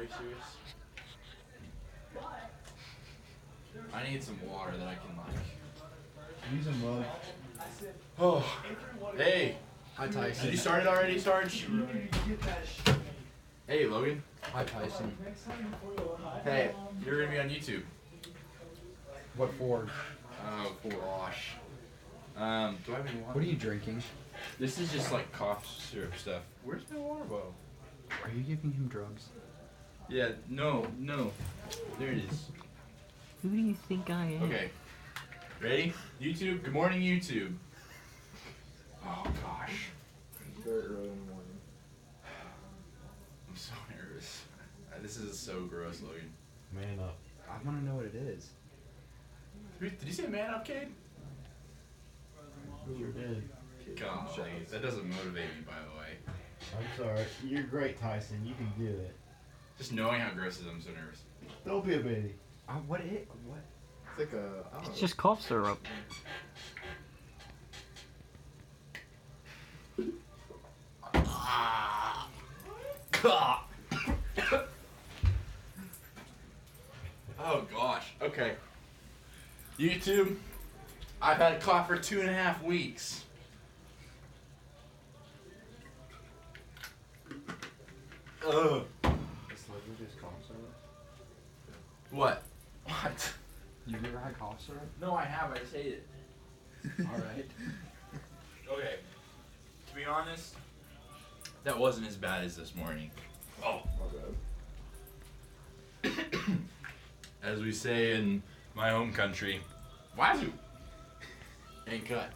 Are you serious? I need some water that I can like. Use a mug. Oh, hey. Hi, Did Tyson. you start it already, Sarge? Hey, Logan. Hi, Tyson. Hey, you're gonna be on YouTube. What for? Oh gosh. Do I have any water? What are you drinking? This is just like cough syrup stuff. Where's my water bottle? Are you giving him drugs? Yeah, no. There it is. Who do you think I am? Okay. Ready? YouTube. Good morning, YouTube. Oh gosh. Very early in the morning. I'm so nervous. This is so gross, Logan. Man up. I want to know what it is. Did you say man up, Cade? Sure did. Golly, that doesn't motivate me, by the way. I'm sorry. You're great, Tyson. You can do it. Just knowing how gross it is, I'm so nervous. Don't be a baby. What is? What? It's like a. I don't It's know. just cough syrup. Oh gosh. Okay. YouTube. I've had a cough for 2.5 weeks. Ugh. It's literally just cough syrup. What? What? You've never had cough syrup? No, I have. I just hate it. All right. Okay. To be honest, that wasn't as bad as this morning. Oh. As we say in my home country, wazoo. And cut.